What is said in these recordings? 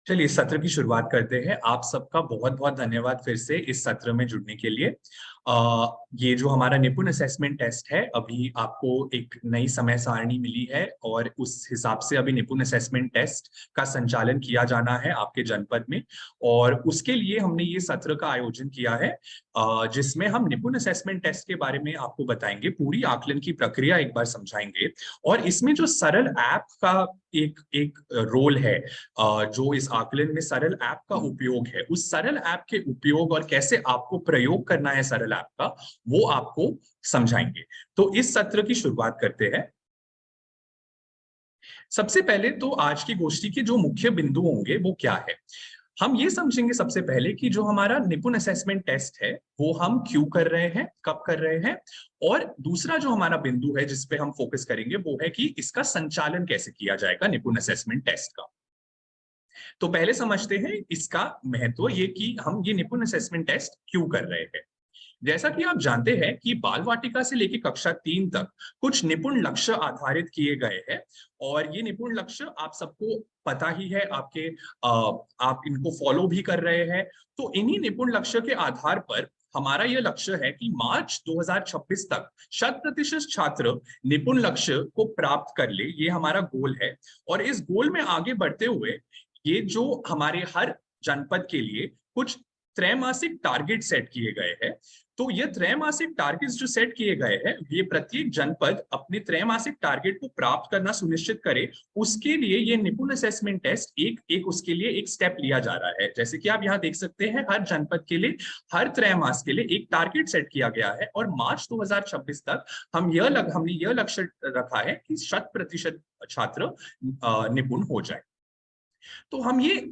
चलिए इस सत्र की शुरुआत करते हैं। आप सबका बहुत-बहुत धन्यवाद फिर से इस सत्र में जुड़ने के लिए। ये जो हमारा निपुण असेसमेंट टेस्ट है, अभी आपको एक नई समय सारणी मिली है और उस हिसाब से अभी निपुण असेसमेंट टेस्ट का संचालन किया जाना है आपके जनपद में। और उसके लिए हमने ये सत्र का आयोजन किया है, जिसमें हम निपुण असेसमेंट टेस्ट के बारे में आपको बताएंगे, पूरी आकलन की प्रक्रिया एक बार समझाएंगे और इसमें जो सरल ऐप का एक एक रोल है, जो इस आकलन में सरल ऐप का उपयोग है, उस सरल ऐप के उपयोग और कैसे आपको प्रयोग करना है सरल ऐप का, वो आपको समझाएंगे। तो इस सत्र की शुरुआत करते हैं। सबसे पहले तो आज की गोष्ठी के जो मुख्य बिंदु होंगे वो क्या है। हम ये समझेंगे सबसे पहले कि जो हमारा निपुण असेसमेंट टेस्ट है वो हम क्यों कर रहे हैं, कब कर रहे हैं, और दूसरा जो हमारा बिंदु है जिस पे हम फोकस करेंगे वो है कि इसका संचालन कैसे किया जाएगा निपुण असेसमेंट टेस्ट का। तो पहले समझते हैं इसका महत्व, ये कि हम ये निपुण असेसमेंट टेस्ट क्यों कर रहे हैं। जैसा कि आप जानते हैं कि बाल वाटिका से लेकर कक्षा 3 तक कुछ निपुण लक्ष्य आधारित किए गए हैं और ये निपुण लक्ष्य आप सबको पता ही है, आप इनको फॉलो भी कर रहे हैं। तो इन्हीं निपुण लक्ष्य के आधार पर हमारा यह लक्ष्य है कि मार्च 2026 तक 100% छात्र निपुण लक्ष्य को प्राप्त कर ले, ये हमारा गोल है। और इस गोल में आगे बढ़ते हुए ये जो हमारे हर जनपद के लिए कुछ त्रैमासिक टारगेट सेट किए गए हैं। तो ये त्रैमासिक टारगेट्स जो सेट किए गए हैं, ये प्रत्येक जनपद अपने त्रैमासिक टारगेट को प्राप्त करना सुनिश्चित करे, उसके लिए ये निपुण असेसमेंट टेस्ट एक एक उसके लिए एक स्टेप लिया जा रहा है। जैसे कि आप यहाँ देख सकते हैं, हर जनपद के लिए हर त्रैमास के लिए एक टारगेट सेट किया गया है और मार्च 2026 तक हमने यह लक्ष्य रखा है कि 100% छात्र निपुण हो जाए। तो हम ये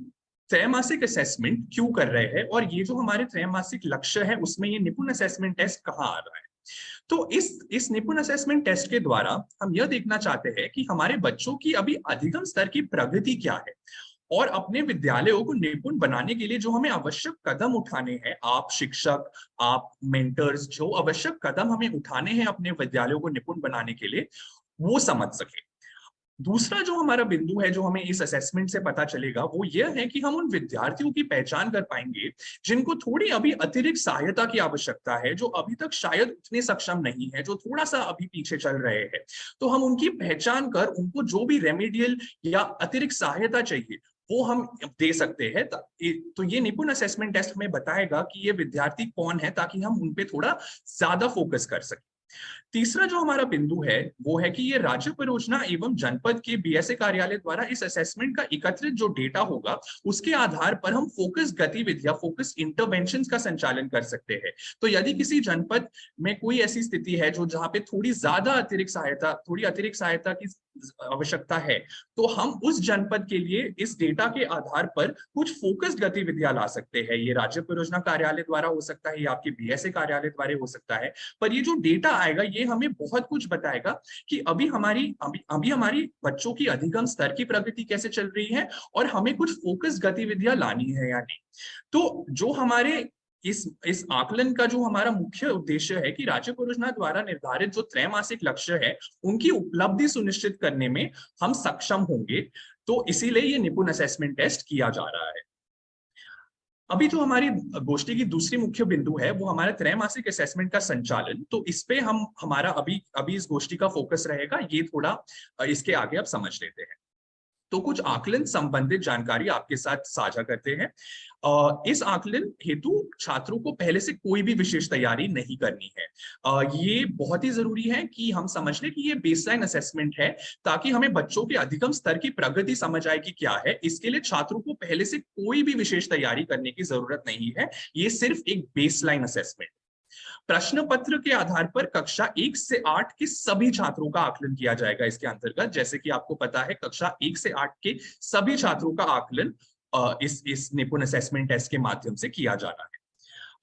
त्रैमासिक असेसमेंट क्यों कर रहे हैं और ये जो हमारे त्रैमासिक लक्ष्य है उसमें ये निपुण असेसमेंट टेस्ट कहाँ आ रहा है। तो इस निपुण असेसमेंट टेस्ट के द्वारा हम यह देखना चाहते हैं कि हमारे बच्चों की अभी अधिगम स्तर की प्रगति क्या है और अपने विद्यालयों को निपुण बनाने के लिए जो हमें आवश्यक कदम उठाने हैं, आप शिक्षक, आप मेंटर्स, जो आवश्यक कदम हमें उठाने हैं अपने विद्यालयों को निपुण बनाने के लिए, वो समझ सके। दूसरा जो हमारा बिंदु है जो हमें इस असेसमेंट से पता चलेगा वो यह है कि हम उन विद्यार्थियों की पहचान कर पाएंगे जिनको थोड़ी अभी अतिरिक्त सहायता की आवश्यकता है, जो अभी तक शायद उतने सक्षम नहीं है, जो थोड़ा सा अभी पीछे चल रहे हैं। तो हम उनकी पहचान कर उनको जो भी रेमेडियल या अतिरिक्त सहायता चाहिए वो हम दे सकते हैं। तो ये निपुण असेसमेंट टेस्ट हमें बताएगा कि ये विद्यार्थी कौन है, ताकि हम उन पे थोड़ा ज्यादा फोकस कर सकें। तीसरा जो हमारा बिंदु है वो है कि ये राज्य परियोजना एवं जनपद के बीएसए कार्यालय द्वारा इस असेसमेंट का एकत्रित जो डेटा होगा उसके आधार पर हम फोकस गतिविधियां, फोकस इंटरवेंशन का संचालन कर सकते हैं। तो यदि किसी जनपद में कोई ऐसी स्थिति है जो जहां पे थोड़ी अतिरिक्त सहायता की आवश्यकता है, तो हम उस जनपद के लिए इस डेटा के आधार पर कुछ फोकस्ड गतिविधियां ला सकते हैं। ये राज्य परियोजना कार्यालय द्वारा हो सकता है या आपके बीएसए कार्यालय द्वारा हो सकता है। पर ये जो डेटा आएगा ये हमें बहुत कुछ बताएगा कि अभी हमारी बच्चों की अधिगम स्तर की प्रगति कैसे चल रही है और हमें कुछ फोकस गतिविधियां लानी है या नहीं। तो जो हमारे इस आकलन का जो हमारा मुख्य उद्देश्य है कि राज्य परियोजना द्वारा निर्धारित जो त्रैमासिक लक्ष्य है उनकी उपलब्धि सुनिश्चित करने में हम सक्षम होंगे। तो इसीलिए ये निपुण असेसमेंट टेस्ट किया जा रहा है। अभी जो हमारी गोष्ठी की दूसरी मुख्य बिंदु है वो हमारा त्रैमासिक असेसमेंट का संचालन। तो इस पे हम हमारा अभी अभी इस गोष्ठी का फोकस रहेगा, ये थोड़ा इसके आगे आप समझ लेते हैं। तो कुछ आकलन संबंधित जानकारी आपके साथ साझा करते हैं। इस आकलन हेतु छात्रों को पहले से कोई भी विशेष तैयारी नहीं करनी है। ये बहुत ही जरूरी है कि हम समझ लें कि ये बेसलाइन असेसमेंट है, ताकि हमें बच्चों के अधिगम स्तर की प्रगति समझ आए कि क्या है। इसके लिए छात्रों को पहले से कोई भी विशेष तैयारी करने की जरूरत नहीं है, ये सिर्फ एक बेसलाइन असेसमेंट। प्रश्न पत्र के आधार पर कक्षा 1 से 8 के सभी छात्रों का आकलन किया जाएगा इसके अंतर्गत। जैसे कि आपको पता है, कक्षा 1 से 8 के सभी छात्रों का आकलन इस निपुण असेसमेंट टेस्ट के माध्यम से किया जा रहा है।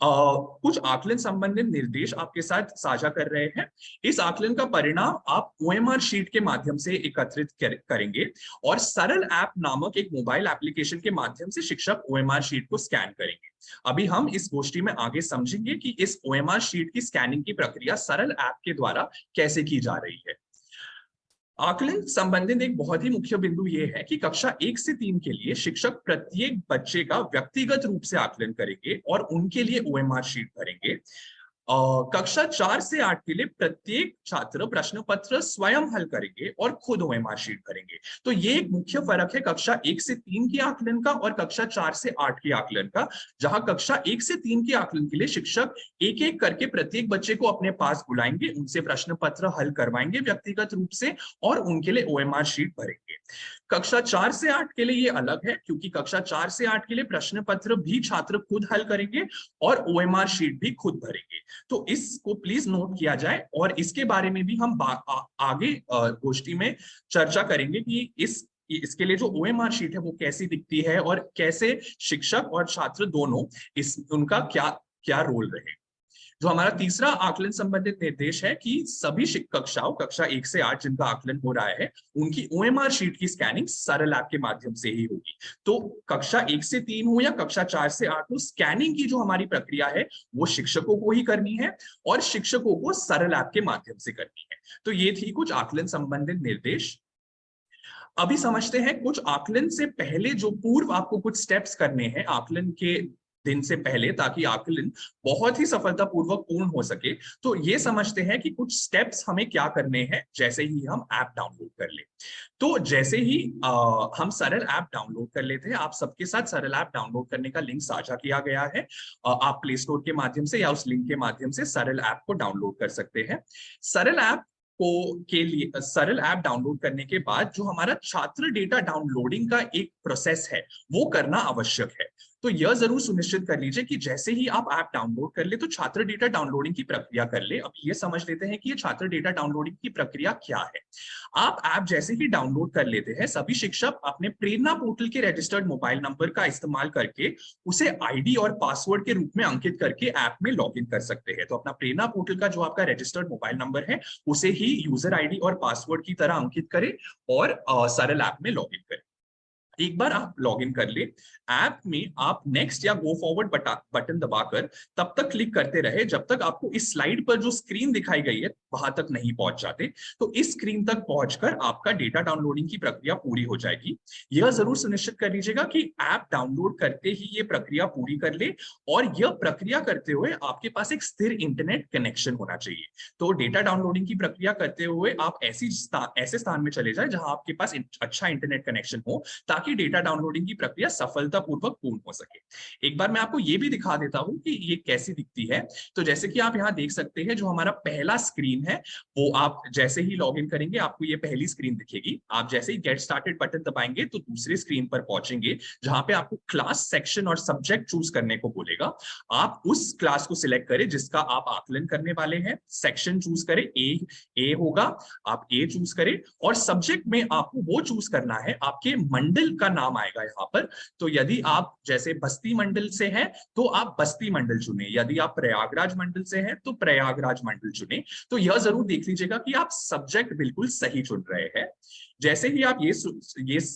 कुछ आकलन संबंधित निर्देश आपके साथ साझा कर रहे हैं। इस आकलन का परिणाम आप ओएमआर शीट के माध्यम से एकत्रित करेंगे और सरल ऐप नामक एक मोबाइल एप्लीकेशन के माध्यम से शिक्षक ओएमआर शीट को स्कैन करेंगे। अभी हम इस गोष्ठी में आगे समझेंगे कि इस ओएमआर शीट की स्कैनिंग की प्रक्रिया सरल ऐप के द्वारा कैसे की जा रही है। आकलन संबंधित एक बहुत ही मुख्य बिंदु ये है कि कक्षा 1 से 3 के लिए शिक्षक प्रत्येक बच्चे का व्यक्तिगत रूप से आकलन करेंगे और उनके लिए ओएमआर शीट भरेंगे। कक्षा 4 से 8 के लिए प्रत्येक छात्र प्रश्न पत्र स्वयं हल करेंगे और खुद ओएमआर शीट भरेंगे। तो ये एक मुख्य फर्क है कक्षा 1 से 3 के आकलन का और कक्षा 4 से 8 के आकलन का, जहां कक्षा 1 से 3 के आकलन के लिए शिक्षक एक एक करके प्रत्येक बच्चे को अपने पास बुलाएंगे, उनसे प्रश्न पत्र हल करवाएंगे व्यक्तिगत रूप से और उनके लिए ओएमआर शीट भरेंगे। कक्षा 4 से 8 के लिए ये अलग है, क्योंकि कक्षा 4 से 8 के लिए प्रश्न पत्र भी छात्र खुद हल करेंगे और ओएमआर शीट भी खुद भरेंगे। तो इसको प्लीज नोट किया जाए और इसके बारे में भी हम आगे गोष्ठी में चर्चा करेंगे कि इसके लिए जो ओएमआर शीट है वो कैसी दिखती है और कैसे शिक्षक और छात्र दोनों उनका क्या क्या रोल रहे। जो हमारा तीसरा आकलन संबंधित निर्देश है कि सभी कक्षाओं कक्षा 1 से 8 जिनका आकलन हो रहा है उनकी ओएमआर शीट की स्कैनिंग सरल ऐप के माध्यम से ही होगी। तो कक्षा 1 से 3 हो या कक्षा 4 से 8 हो, स्कैनिंग की जो हमारी प्रक्रिया है वो शिक्षकों को ही करनी है और शिक्षकों को सरल ऐप के माध्यम से करनी है। तो ये थी कुछ आकलन संबंधित निर्देश। अभी समझते हैं कुछ आकलन से पहले जो पूर्व आपको कुछ स्टेप्स करने हैं आकलन के दिन से पहले, ताकि आकलन बहुत ही सफलतापूर्वक पूर्ण हो सके। तो ये समझते हैं कि कुछ स्टेप्स हमें क्या करने हैं जैसे ही हम ऐप डाउनलोड कर ले। तो जैसे ही हम सरल ऐप डाउनलोड कर लेते हैं, आप सबके साथ सरल ऐप डाउनलोड करने का लिंक साझा किया गया है। आप प्ले स्टोर के माध्यम से या उस लिंक के माध्यम से सरल ऐप को डाउनलोड कर सकते हैं। सरल ऐप के लिए सरल ऐप डाउनलोड करने के बाद जो हमारा छात्र डेटा डाउनलोडिंग का एक प्रोसेस है वो करना आवश्यक है। तो यह जरूर सुनिश्चित कर लीजिए कि जैसे ही आप ऐप डाउनलोड कर ले तो छात्र डेटा डाउनलोडिंग की प्रक्रिया कर ले। अब ये समझ लेते हैं कि ये छात्र डेटा डाउनलोडिंग की प्रक्रिया क्या है। आप ऐप जैसे ही डाउनलोड कर लेते हैं, सभी शिक्षक अपने प्रेरणा पोर्टल के रजिस्टर्ड मोबाइल नंबर का इस्तेमाल करके उसे आईडी और पासवर्ड के रूप में अंकित करके ऐप में लॉगिन कर सकते हैं। तो अपना प्रेरणा पोर्टल का जो आपका रजिस्टर्ड मोबाइल नंबर है उसे ही यूजर आईडी और पासवर्ड की तरह अंकित करें और सरल ऐप में लॉगिन करें। एक बार आप लॉगिन कर ले, ऐप में आप नेक्स्ट या गो फॉरवर्ड बटन दबाकर तब तक क्लिक करते रहे जब तक आपको इस स्लाइड पर जो स्क्रीन दिखाई गई है वहां तक नहीं पहुंच जाते। तो इस स्क्रीन तक पहुंचकर आपका डेटा डाउनलोडिंग की प्रक्रिया पूरी हो जाएगी। यह जरूर सुनिश्चित कर लीजिएगा कि ऐप डाउनलोड करते ही ये प्रक्रिया पूरी कर ले और यह प्रक्रिया करते हुए आपके पास एक स्थिर इंटरनेट कनेक्शन होना चाहिए। तो डेटा डाउनलोडिंग की प्रक्रिया करते हुए आप ऐसे स्थान में चले जाए जहां आपके पास अच्छा इंटरनेट कनेक्शन हो, ताकि डेटा डाउनलोडिंग की प्रक्रिया सफलतापूर्वक पूर्ण हो सके। एक बार मैं आपको ये भी दिखा देता हूं कि ये कैसी दिखती है। तो जैसे कि आप यहाँ देख सकते हैं, जो हमारा पहला स्क्रीन है वो आप जैसे ही लॉगिन करेंगे आपको ये पहली स्क्रीन दिखेगी। आप जैसे ही गेट स्टार्टेड बटन दबाएंगे तो दूसरी स्क्रीन पर पहुंचेंगे जहां पे आपको क्लास, सेक्शन और सब्जेक्ट चूज करने को बोलेगा। आप उस क्लास को सिलेक्ट करें जिसका आप आकलन करने वाले हैं। सेक्शन चूज करें, ए होगा, आप ए चूज करें और सब्जेक्ट में आपको वो चूज करना है, आपके मंडल का नाम आएगा यहाँ पर। तो यदि आप जैसे बस्ती मंडल से हैं तो आप बस्ती मंडल चुने, यदि आप प्रयागराज मंडल से हैं तो प्रयागराज मंडल चुने। तो यह जरूर देख लीजिएगा कि आप सब्जेक्ट बिल्कुल सही चुन रहे हैं। जैसे ही आप ये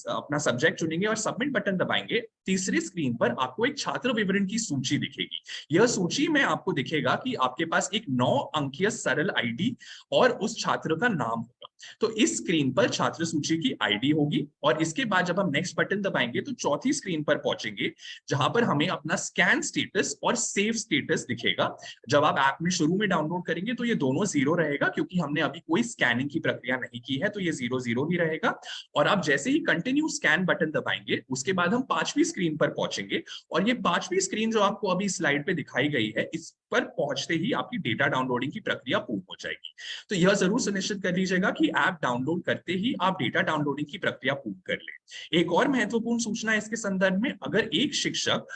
अपना सब्जेक्ट चुनेंगे और सबमिट बटन दबाएंगे, तीसरी स्क्रीन पर आपको एक छात्र विवरण की सूची दिखेगी। यह सूची में आपको दिखेगा कि आपके पास एक 9 अंकीय सरल आईडी और उस छात्र का नाम होगा। तो इस स्क्रीन पर छात्र सूची की आईडी होगी और इसके बाद जब हम नेक्स्ट बटन दबाएंगे तो चौथी स्क्रीन पर पहुंचेंगे जहां पर हमें अपना स्कैन स्टेटस और सेव स्टेटस दिखेगा। जब आप ऐप में शुरू में डाउनलोड करेंगे तो ये दोनों 0 रहेगा, क्योंकि हमने अभी कोई स्कैनिंग की प्रक्रिया नहीं की है, तो ये 0 ही रहेगा। और आप जैसे ही कंटिन्यू स्कैन बटन दबाएंगे उसके बाद हम 5वीं स्क्रीन पर पहुंचेंगे और ये 5वीं स्क्रीन जो आपको अभी स्लाइड पे दिखाई गई है, इस पर पहुंचते ही आपकी डेटा डाउनलोडिंग की प्रक्रिया पूर्ण हो जाएगी। तो यह जरूर सुनिश्चित कर लीजिएगा कि ऐप डाउनलोड करते ही आप डेटा डाउनलोडिंग की प्रक्रिया पूर्ण कर लें। एक और महत्वपूर्ण सूचना इसके संदर्भ में, अगर एक शिक्षक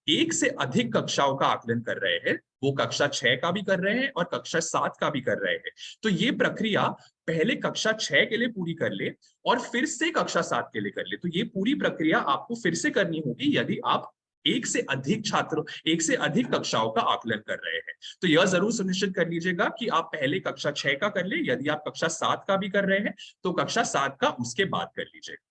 एक से अधिक कक्षाओं का आकलन कर रहे हैं, वो कक्षा 6 का भी कर रहे हैं और कक्षा 7 का भी कर रहे हैं, तो ये प्रक्रिया पहले कक्षा 6 के लिए पूरी कर ले और फिर से कक्षा 7 के लिए कर ले। तो ये पूरी प्रक्रिया आपको फिर से करनी होगी यदि आप एक से अधिक कक्षाओं का आकलन कर रहे हैं। तो यह जरूर सुनिश्चित कर लीजिएगा कि आप पहले कक्षा 6 का कर ले, यदि आप कक्षा 7 का भी कर रहे हैं तो कक्षा 7 का उसके बाद कर लीजिएगा।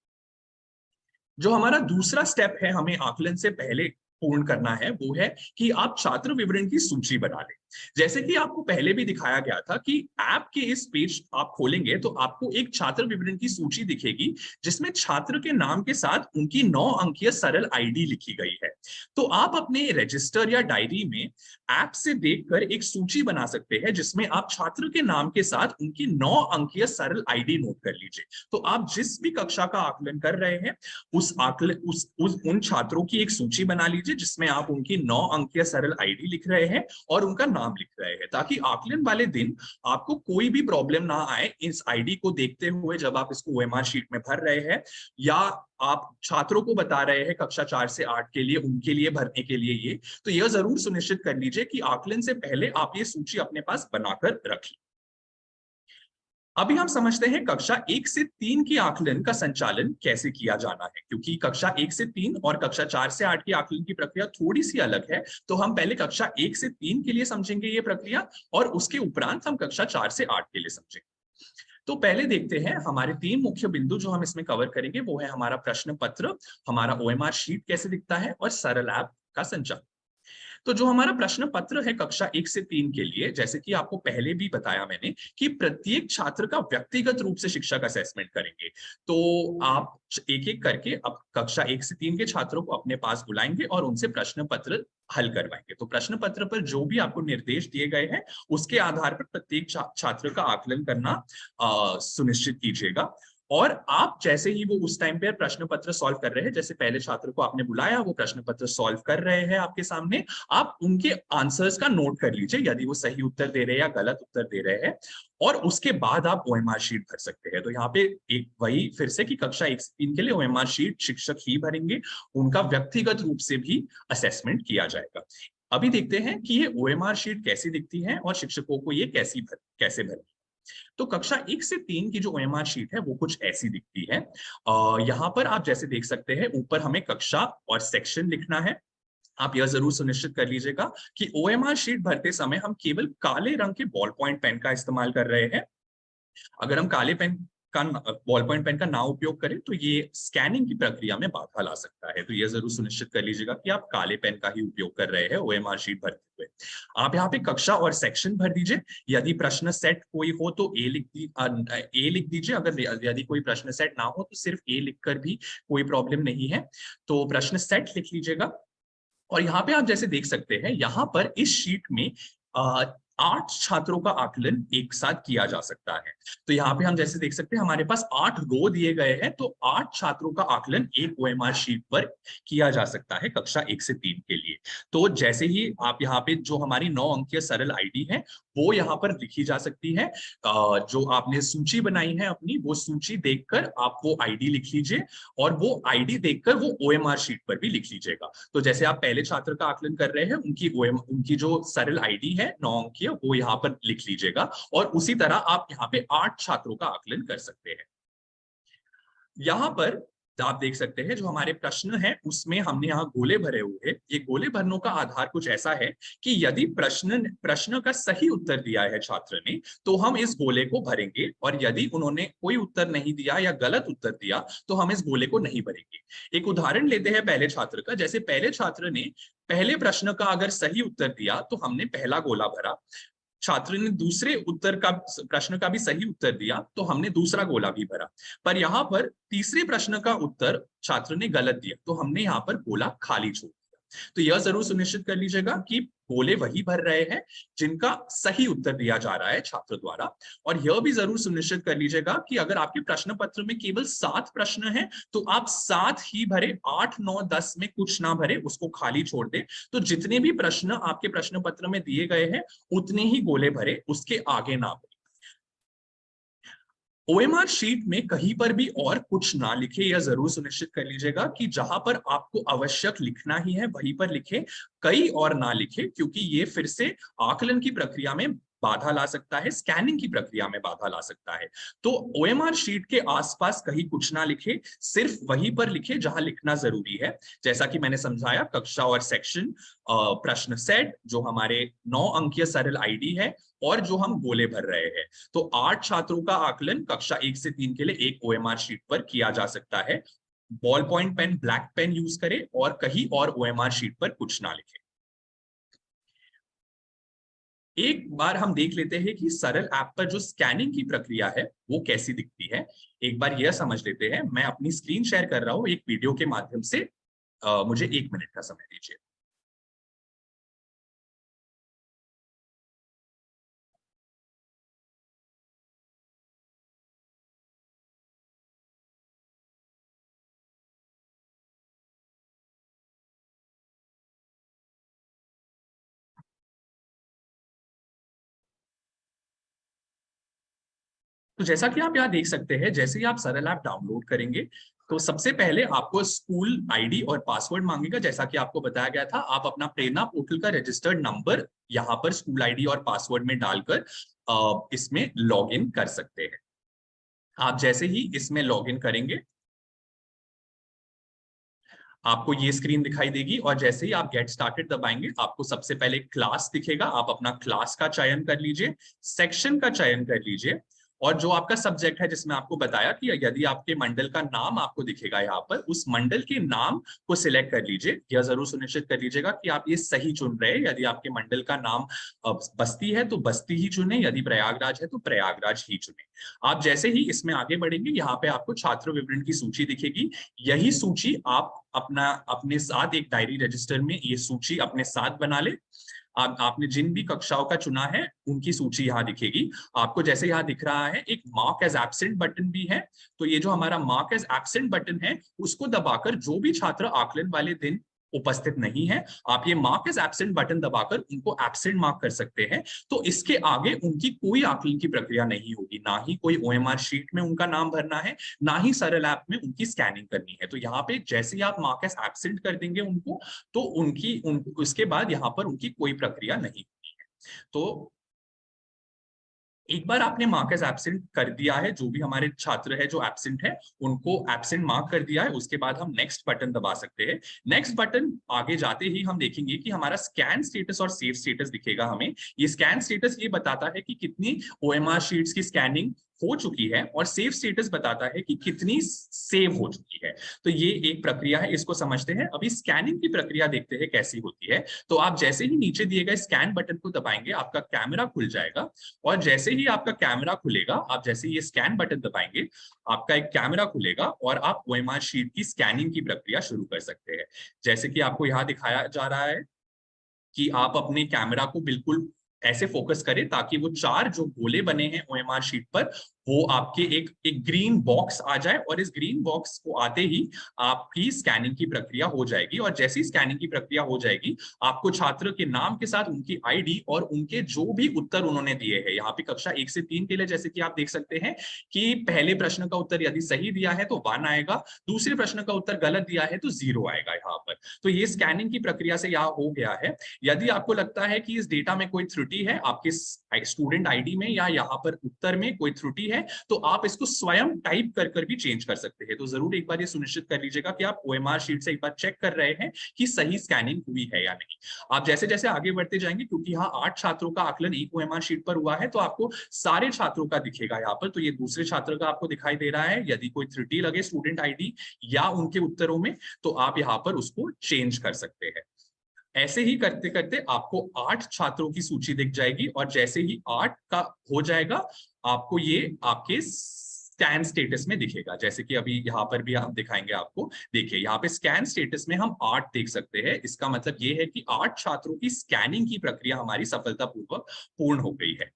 जो हमारा दूसरा स्टेप है हमें आकलन से पहले पूर्ण करना है वो है कि आप छात्र विवरण की सूची बना लें। जैसे कि आपको पहले भी दिखाया गया था कि ऐप के इस पेज आप खोलेंगे तो आपको एक छात्र विवरण की सूची दिखेगी, जिसमें छात्र के नाम के साथ उनकी 9 अंकीय सरल आईडी लिखी गई है। तो आप अपने रजिस्टर या डायरी में ऐप से देखकर एक सूची बना सकते हैं, जिसमें आप छात्र के नाम के साथ उनकी 9 अंकीय सरल आईडी नोट कर लीजिए। तो आप जिस भी कक्षा का आकलन कर रहे हैं उस आकलन उन छात्रों की एक सूची बना लीजिए, जिसमें आप उनकी 9 अंकीय सरल आईडी लिख रहे हैं और उनका नाम लिख रहे हैं, ताकि आकलन वाले दिन आपको कोई भी प्रॉब्लम ना आए इस आईडी को देखते हुए जब आप इसको ओएमआर शीट में भर रहे हैं, या आप छात्रों को बता रहे हैं कक्षा 4 से 8 के लिए, उनके लिए भरने के लिए ये। तो यह जरूर सुनिश्चित कर लीजिए कि आकलन से पहले आप ये सूची अपने पास बनाकर रखिए। अभी हम समझते हैं कक्षा 1 से 3 की आकलन का संचालन कैसे किया जाना है, क्योंकि कक्षा 1 से 3 और कक्षा 4 से 8 की आकलन की प्रक्रिया थोड़ी सी अलग है। तो हम पहले कक्षा 1 से 3 के लिए समझेंगे ये प्रक्रिया, और उसके उपरांत हम कक्षा 4 से 8 के लिए समझेंगे। तो पहले देखते हैं हमारे 3 मुख्य बिंदु जो हम इसमें कवर करेंगे, वो है हमारा प्रश्न पत्र, हमारा ओएमआर शीट कैसे दिखता है, और सरल ऐप का संचालन। तो जो हमारा प्रश्न पत्र है कक्षा 1 से 3 के लिए, जैसे कि आपको पहले भी बताया मैंने कि प्रत्येक छात्र का व्यक्तिगत रूप से शिक्षक असेसमेंट करेंगे। तो आप एक एक करके अब कक्षा 1 से 3 के छात्रों को अपने पास बुलाएंगे और उनसे प्रश्न पत्र हल करवाएंगे। तो प्रश्न पत्र पर जो भी आपको निर्देश दिए गए हैं उसके आधार पर प्रत्येक छात्र का आकलन करना सुनिश्चित कीजिएगा। और आप जैसे ही वो उस टाइम पे प्रश्न पत्र सॉल्व कर रहे हैं, जैसे पहले छात्र को आपने बुलाया, वो प्रश्न पत्र सॉल्व कर रहे हैं आपके सामने, आप उनके आंसर्स का नोट कर लीजिए, यदि वो सही उत्तर दे रहे हैं या गलत उत्तर दे रहे हैं, और उसके बाद आप ओएमआर शीट भर सकते हैं। तो यहाँ पे एक वही फिर से कि कक्षा 1 से 3 के लिए ओएमआर शीट शिक्षक ही भरेंगे, उनका व्यक्तिगत रूप से भी असेसमेंट किया जाएगा। अभी देखते हैं कि ये ओएमआर शीट कैसी दिखती है और शिक्षकों को ये कैसे भरें। तो कक्षा 1 से 3 की जो ओएमआर शीट है वो कुछ ऐसी दिखती है। यहाँ पर आप जैसे देख सकते हैं, ऊपर हमें कक्षा और सेक्शन लिखना है। आप यह जरूर सुनिश्चित कर लीजिएगा कि ओएमआर शीट भरते समय हम केवल काले रंग के बॉल पॉइंट पेन का इस्तेमाल कर रहे हैं। अगर हम काले पेन का बॉल पॉइंट पेन का ना उपयोग करें तो ये स्कैनिंग की प्रक्रिया में बाधा ला सकता है। तो यह जरूर सुनिश्चित कर लीजिएगा कि आप काले पेन का ही उपयोग कर रहे हैं ओएमआर शीट भरते हुए। आप यहाँ पे कक्षा और सेक्शन भर दीजिए। यदि प्रश्न सेट कोई हो तो ए लिख दीजिए। अगर यदि कोई प्रश्न सेट ना हो तो सिर्फ ए लिखकर भी कोई प्रॉब्लम नहीं है। तो प्रश्न सेट लिख लीजिएगा। और यहाँ पे आप जैसे देख सकते हैं, यहाँ पर इस शीट में 8 छात्रों का आकलन एक साथ किया जा सकता है। तो यहाँ पे हम जैसे देख सकते हैं हमारे पास 8 रो दिए गए हैं, तो 8 छात्रों का आकलन एक ओएमआर शीट पर किया जा सकता है कक्षा 1 से 3 के लिए। तो जैसे ही आप यहाँ पे जो हमारी 9 अंकीय सरल आईडी है वो यहाँ पर लिखी जा सकती है। जो आपने सूची बनाई है अपनी, वो सूची देखकर आप वो आईडी लिख लीजिए, और वो आईडी देखकर वो ओएमआर शीट पर भी लिख लीजिएगा। तो जैसे आप पहले छात्र का आकलन कर रहे हैं, उनकी जो सरल आईडी है 9 अंकीय, वो यहाँ पर लिख लीजिएगा, और उसी तरह आप यहाँ पे 8 छात्रों का आकलन कर सकते हैं। यहाँ पर आप देख सकते हैं जो हमारे प्रश्न है उसमें हमने यहाँ गोले भरे हुए हैं। ये गोले भरने का आधार कुछ ऐसा है कि यदि प्रश्न का सही उत्तर दिया है छात्र ने तो हम इस गोले को भरेंगे, और यदि उन्होंने कोई उत्तर नहीं दिया या गलत उत्तर दिया तो हम इस गोले को नहीं भरेंगे। एक उदाहरण लेते हैं पहले छात्र का। जैसे पहले छात्र ने पहले प्रश्न का अगर सही उत्तर दिया तो हमने पहला गोला भरा। छात्र ने दूसरे उत्तर का प्रश्न का भी सही उत्तर दिया तो हमने दूसरा गोला भी भरा। पर यहाँ पर तीसरे प्रश्न का उत्तर छात्र ने गलत दिया तो हमने यहाँ पर गोला खाली छोड़ दिया। तो यह जरूर सुनिश्चित कर लीजिएगा कि गोले वही भर रहे हैं जिनका सही उत्तर दिया जा रहा है छात्र द्वारा। और यह भी जरूर सुनिश्चित कर लीजिएगा कि अगर आपके प्रश्न पत्र में केवल 7 प्रश्न हैं तो आप 7 ही भरे, 8, 9, 10 में कुछ ना भरे, उसको खाली छोड़ दें। तो जितने भी प्रश्न आपके प्रश्न पत्र में दिए गए हैं उतने ही गोले भरे, उसके आगे ना भरे। ओएमआर शीट में कहीं पर भी और कुछ ना लिखे, यह जरूर सुनिश्चित कर लीजिएगा कि जहां पर आपको आवश्यक लिखना ही है वहीं पर लिखे, कई और ना लिखे, क्योंकि ये फिर से आकलन की प्रक्रिया में बाधा ला सकता है, स्कैनिंग की प्रक्रिया में बाधा ला सकता है। तो ओएमआर शीट के आसपास कहीं कुछ ना लिखे, सिर्फ वहीं पर लिखे जहां लिखना जरूरी है। जैसा कि मैंने समझाया, कक्षा और सेक्शन, प्रश्न सेट, जो हमारे 9 अंकीय सरल आईडी है, और जो हम गोले भर रहे हैं। तो 8 छात्रों का आकलन कक्षा 1 से 3 के लिए एक ओएमआर शीट पर किया जा सकता है। Ballpoint pen, black pen use करें और कहीं और ओएमआर शीट पर कुछ ना लिखें। एक बार हम देख लेते हैं कि सरल ऐप पर जो स्कैनिंग की प्रक्रिया है वो कैसी दिखती है। एक बार यह समझ लेते हैं। मैं अपनी स्क्रीन शेयर कर रहा हूं एक वीडियो के माध्यम से। मुझे 1 मिनट का समय दीजिए। तो जैसा कि आप यहाँ देख सकते हैं, जैसे ही आप सरल ऐप डाउनलोड करेंगे तो सबसे पहले आपको स्कूल आईडी और पासवर्ड मांगेगा। जैसा कि आपको बताया गया था, आप अपना प्रेरणा पोर्टल का रजिस्टर्ड नंबर यहाँ पर स्कूल आईडी और पासवर्ड में डालकर इसमें लॉगिन कर सकते हैं। आप जैसे ही इसमें लॉगिन करेंगे आपको ये स्क्रीन दिखाई देगी और जैसे ही आप गेट स्टार्टेड दबाएंगे आपको सबसे पहले क्लास दिखेगा। आप अपना क्लास का चयन कर लीजिए, सेक्शन का चयन कर लीजिए और जो आपका सब्जेक्ट है, जिसमें आपको बताया कि यदि आपके मंडल का नाम आपको दिखेगा यहाँ पर, उस मंडल के नाम को सिलेक्ट कर लीजिए। यह जरूर सुनिश्चित कर लीजिएगा कि आप ये सही चुन रहे हैं। यदि आपके मंडल का नाम बस्ती है तो बस्ती ही चुने, यदि प्रयागराज है तो प्रयागराज ही चुने। आप जैसे ही इसमें आगे बढ़ेंगे यहाँ पे आपको छात्र विवरण की सूची दिखेगी। यही सूची आप अपने साथ एक डायरी रजिस्टर में ये सूची अपने साथ बना ले। आपने जिन भी कक्षाओं का चुना है उनकी सूची यहाँ दिखेगी आपको। जैसे यहाँ दिख रहा है एक मार्क एज एब्सेंट बटन भी है, तो ये जो हमारा मार्क एज एब्सेंट बटन है उसको दबाकर जो भी छात्र आकलन वाले दिन उपस्थित नहीं है, आप ये मार्क एज एब्सेंट बटन दबाकर उनको एब्सेंट मार्क कर सकते हैं। तो इसके आगे उनकी कोई आकलन की प्रक्रिया नहीं होगी, ना ही कोई ओएमआर शीट में उनका नाम भरना है, ना ही सरल ऐप में उनकी स्कैनिंग करनी है। तो यहाँ पे जैसे ही आप मार्क एज एब्सेंट कर देंगे उनको, तो उसके बाद यहाँ पर उनकी कोई प्रक्रिया नहीं होगी। तो एक बार आपने मार्क एज एब्सेंट कर दिया है, जो भी हमारे छात्र है जो एब्सेंट है उनको एब्सेंट मार्क कर दिया है, उसके बाद हम नेक्स्ट बटन दबा सकते हैं। नेक्स्ट बटन आगे जाते ही हम देखेंगे कि हमारा स्कैन स्टेटस और सेव स्टेटस दिखेगा हमें। ये स्कैन स्टेटस ये बताता है कि कितनी ओएमआर शीट्स की स्कैनिंग हो चुकी है और सेव स्टेटस बताता है कि कितनी सेव हो चुकी है। तो ये एक प्रक्रिया है, इसको समझते हैं। अभी स्कैनिंग की प्रक्रिया देखते हैं कैसी होती है। तो आप जैसे ही नीचे दिए गए स्कैन बटन को दबाएंगे आपका कैमरा खुल जाएगा और जैसे ही आपका कैमरा खुलेगा, आप जैसे ये स्कैन बटन दबाएंगे आपका एक कैमरा खुलेगा और आप ओएमआर शीट की स्कैनिंग की प्रक्रिया शुरू कर सकते हैं। जैसे कि आपको यहाँ दिखाया जा रहा है कि आप अपने कैमरा को बिल्कुल ऐसे फोकस करें ताकि वो 4 जो गोले बने हैं ओएमआर शीट पर वो आपके एक ग्रीन बॉक्स आ जाए और इस ग्रीन बॉक्स को आते ही आपकी स्कैनिंग की प्रक्रिया हो जाएगी। और जैसी स्कैनिंग की प्रक्रिया हो जाएगी आपको छात्र के नाम के साथ उनकी आईडी और उनके जो भी उत्तर उन्होंने दिए हैं, यहाँ पे कक्षा 1 से 3 के लिए जैसे कि आप देख सकते हैं कि पहले प्रश्न का उत्तर यदि सही दिया है तो 1 आएगा, दूसरे प्रश्न का उत्तर गलत दिया है तो 0 आएगा यहाँ पर। तो ये स्कैनिंग की प्रक्रिया से यहाँ हो गया है। यदि आपको लगता है कि इस डेटा में कोई त्रुटि है, आपके स्टूडेंट आईडी में या यहाँ पर उत्तर में कोई त्रुटि है, तो आप इसको स्वयं टाइप कर भी चेंज कर सकते हैं। तो जरूर एक बार ये सुनिश्चित कर लीजिएगा कि आप ओएमआर शीट से एक बार चेक कर रहे हैं कि सही स्कैनिंग हुई है या नहीं। आप जैसे जैसे आगे बढ़ते जाएंगे, क्योंकि यहाँ 8 छात्रों का आकलन एक ओएमआर शीट पर हुआ है, तो आपको सारे छात्रों का दिखेगा यहाँ पर। तो ये दूसरे छात्र का आपको दिखाई दे रहा है। यदि कोई त्रुटि लगे स्टूडेंट आईडी या उनके उत्तरों में तो आप यहाँ पर उसको चेंज कर सकते हैं। ऐसे ही करते करते आपको 8 छात्रों की सूची दिख जाएगी और जैसे ही 8 का हो जाएगा आपको ये आपके स्कैन स्टेटस में दिखेगा। जैसे कि अभी यहाँ पर भी हम दिखाएंगे आपको। देखिए यहाँ पे स्कैन स्टेटस में हम 8 देख सकते हैं। इसका मतलब ये है कि 8 छात्रों की स्कैनिंग की प्रक्रिया हमारी सफलतापूर्वक पूर्ण हो गई है।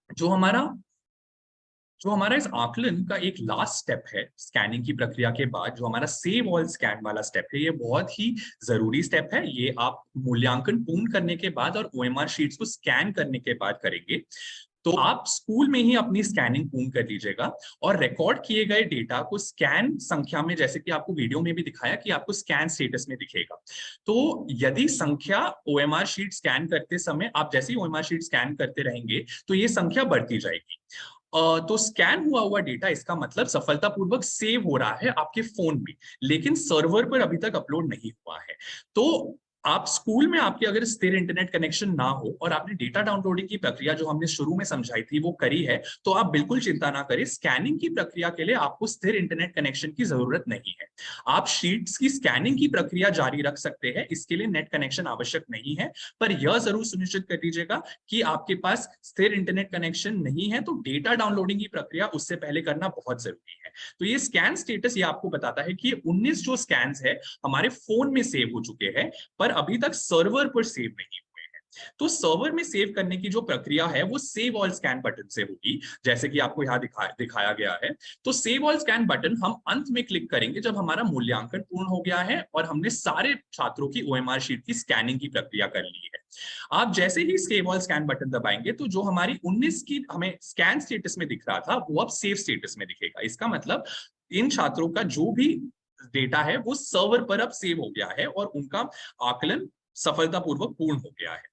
जो हमारा जो हमारा इस आकलन का एक लास्ट स्टेप है स्कैनिंग की प्रक्रिया के बाद, जो हमारा सेव ऑल स्कैन वाला स्टेप है, ये बहुत ही जरूरी स्टेप है। ये आप मूल्यांकन पूर्ण करने के बाद और ओएमआर शीट्स को स्कैन करने के बाद करेंगे। तो आप स्कूल में ही अपनी स्कैनिंग पूर्ण कर लीजिएगा और रिकॉर्ड किए गए डेटा को स्कैन संख्या में, जैसे कि आपको वीडियो में भी दिखाया कि आपको स्कैन स्टेटस में दिखेगा। तो यदि संख्या ओएमआर शीट स्कैन करते समय, आप जैसे ही ओएमआर शीट स्कैन करते रहेंगे तो ये संख्या बढ़ती जाएगी। तो स्कैन हुआ डेटा, इसका मतलब सफलतापूर्वक सेव हो रहा है आपके फोन में, लेकिन सर्वर पर अभी तक अपलोड नहीं हुआ है। तो आप स्कूल में आपके अगर स्थिर इंटरनेट कनेक्शन ना हो और आपने डेटा डाउनलोडिंग की प्रक्रिया जो हमने शुरू में समझाई थी वो करी है, तो आप बिल्कुल चिंता ना करें। स्कैनिंग की प्रक्रिया के लिए आपको स्थिर इंटरनेट कनेक्शन की जरूरत नहीं है। आप शीट्स की स्कैनिंग की प्रक्रिया जारी रख सकते हैं, इसके लिए नेट कनेक्शन आवश्यक नहीं है। पर यह जरूर सुनिश्चित कर लीजिएगा कि आपके पास स्थिर इंटरनेट कनेक्शन नहीं है, तो डेटा डाउनलोडिंग की प्रक्रिया उससे पहले करना बहुत जरूरी है। तो ये स्कैन स्टेटस ये आपको बताता है कि 19 जो स्कैन है हमारे फोन में सेव हो चुके हैं, पर अभी तक सर्वर पर सेव नहीं हुए हैं। तो सर्वर में सेव करने की जो प्रक्रिया है वो सेव ऑल स्कैन बटन से होगी, जैसे कि आपको यहाँ दिखाया गया है। तो सेव ऑल स्कैन बटन हम अंत में क्लिक करेंगे जब हमारा मूल्यांकन पूर्ण हो गया है और हमने सारे छात्रों की ओएमआर शीट की स्कैनिंग की प्रक्रिया कर ली है। आप जैसे ही सेव ऑल स्कैन बटन दबाएंगे तो जो हमारी 19 की हमें स्कैन स्टेटस में दिख रहा था वो अब सेव स्टेटस में दिखेगा। इसका मतलब इन छात्रों का जो भी डेटा है वो सर्वर पर अब सेव हो गया है और उनका आकलन सफलतापूर्वक पूर्ण हो गया है।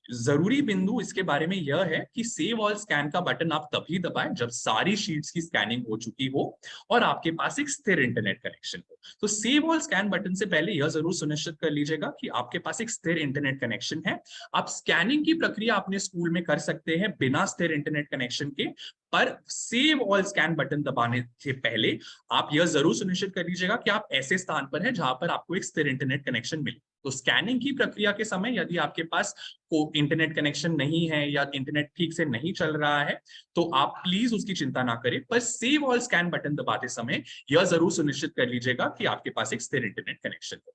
जरूरी बिंदु इसके बारे में यह है कि सेव ऑल स्कैन का बटन आप तभी दबाएं जब सारी शीट्स की स्कैनिंग हो चुकी हो और आपके पास एक स्थिर इंटरनेट कनेक्शन हो। तो सेव ऑल स्कैन बटन से पहले यह जरूर सुनिश्चित कर लीजिएगा कि आपके पास एक स्थिर इंटरनेट कनेक्शन है। आप स्कैनिंग की प्रक्रिया अपने स्कूल में कर सकते हैं बिना स्थिर इंटरनेट कनेक्शन के, पर सेव ऑल स्कैन बटन दबाने से पहले आप यह जरूर सुनिश्चित कर लीजिएगा कि आप ऐसे स्थान पर हैं जहां पर आपको एक स्थिर इंटरनेट कनेक्शन मिले। तो स्कैनिंग की प्रक्रिया के समय यदि आपके पास को इंटरनेट कनेक्शन नहीं है या इंटरनेट ठीक से नहीं चल रहा है तो आप प्लीज उसकी चिंता ना करें, पर सेव ऑल स्कैन बटन दबाते समय यह जरूर सुनिश्चित कर लीजिएगा कि आपके पास एक स्थिर इंटरनेट कनेक्शन हो।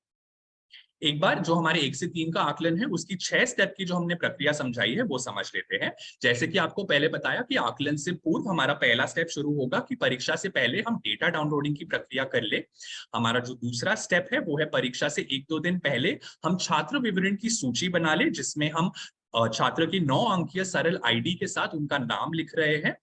एक बार जो हमारे 1 से 3 का आकलन है उसकी 6 स्टेप की जो हमने प्रक्रिया समझाई है वो समझ लेते हैं। जैसे कि आपको पहले बताया कि आकलन से पूर्व हमारा पहला स्टेप शुरू होगा कि परीक्षा से पहले हम डेटा डाउनलोडिंग की प्रक्रिया कर ले। हमारा जो दूसरा स्टेप है वो है परीक्षा से 1-2 दिन पहले हम छात्र विवरण की सूची बना ले, जिसमें हम छात्र की 9 अंकीय सरल आईडी के साथ उनका नाम लिख रहे हैं।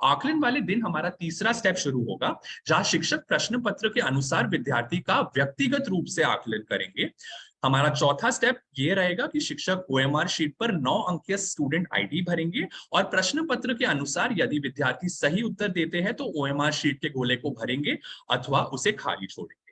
आकलन वाले दिन हमारा तीसरा स्टेप शुरू होगा, जहां शिक्षक प्रश्न पत्र के अनुसार विद्यार्थी का व्यक्तिगत रूप से आकलन करेंगे। हमारा चौथा स्टेप ये रहेगा कि शिक्षक ओएमआर शीट पर 9 अंकीय स्टूडेंट आईडी भरेंगे और प्रश्न पत्र के अनुसार यदि विद्यार्थी सही उत्तर देते हैं तो ओएमआर शीट के गोले को भरेंगे अथवा उसे खाली छोड़ेंगे।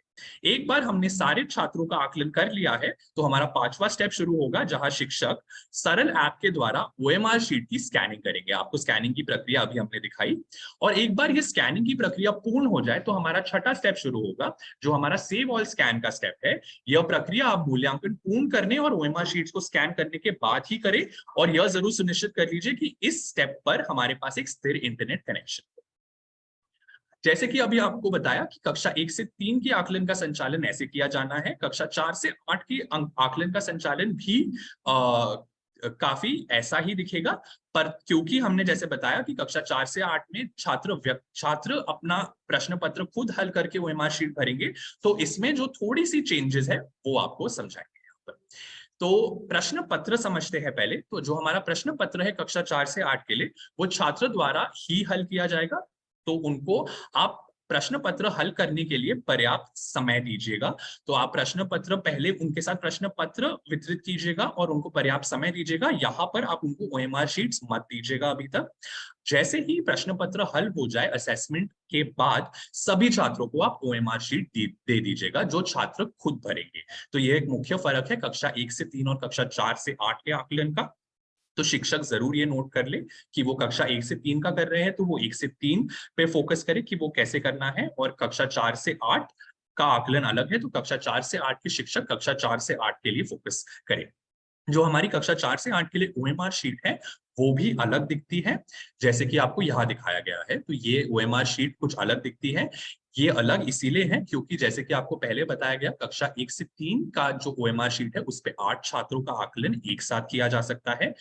एक बार हमने सारे छात्रों का आकलन कर लिया है तो हमारा पांचवा स्टेप शुरू होगा, जहां शिक्षक सरल ऐप के द्वारा ओएमआर शीट की स्कैनिंग करेंगे। आपको स्कैनिंग की प्रक्रिया अभी हमने दिखाई, और एक बार ये स्कैनिंग की प्रक्रिया पूर्ण हो जाए तो हमारा छठा स्टेप शुरू होगा, जो हमारा सेव ऑल स्कैन का स्टेप है। यह प्रक्रिया आप मूल्यांकन पूर्ण करने और ओएमआर शीट्स को स्कैन करने के बाद ही करें, और यह जरूर सुनिश्चित कर लीजिए कि इस स्टेप पर हमारे पास एक स्थिर इंटरनेट कनेक्शन। जैसे कि अभी आपको बताया कि कक्षा 1 से 3 के आकलन का संचालन ऐसे किया जाना है, कक्षा 4 से 8 के आकलन का संचालन भी काफी ऐसा ही दिखेगा। पर क्योंकि हमने जैसे बताया कि कक्षा 4 से 8 में छात्र अपना प्रश्न पत्र खुद हल करके ओएमआर शीट भरेंगे, तो इसमें जो थोड़ी सी चेंजेस है वो आपको समझाएंगे यहाँ पर। तो प्रश्न पत्र समझते हैं पहले। तो जो हमारा प्रश्न पत्र है कक्षा 4 से 8 के लिए, वो छात्र द्वारा ही हल किया जाएगा। तो उनको आप प्रश्न पत्र हल करने के लिए पर्याप्त समय दीजिएगा। तो आप प्रश्न पत्र पहले उनके साथ प्रश्न पत्र वितरित कीजिएगा और उनको पर्याप्त समय दीजिएगा। यहाँ पर आप उनको ओएमआर शीट्स मत दीजिएगा अभी तक। जैसे ही प्रश्न पत्र हल हो जाए असेसमेंट के बाद, सभी छात्रों को आप ओएमआर शीट दे दीजिएगा जो छात्र खुद भरेंगे। तो यह एक मुख्य फर्क है कक्षा 1 से 3 और कक्षा 4 से 8 के आकलन का। तो शिक्षक जरूर ये नोट कर ले कि वो कक्षा 1 से 3 का कर रहे हैं तो वो 1 से 3 पे फोकस करे कि वो कैसे करना है, और कक्षा 4 से 8 का आकलन अलग है तो कक्षा 4 से 8 के शिक्षक कक्षा 4 से 8 के लिए फोकस करें। जो हमारी कक्षा 4 से 8 के लिए ओएमआर शीट है वो भी अलग दिखती है, जैसे कि आपको यहाँ दिखाया गया है। तो ये ओएमआर शीट कुछ अलग दिखती है। ये अलग इसीलिए है क्योंकि जैसे कि आपको पहले बताया गया, कक्षा 1 से 3 का जो ओएमआर शीट है उस पे 8 छात्रों का आकलन एक साथ किया जा सकता है।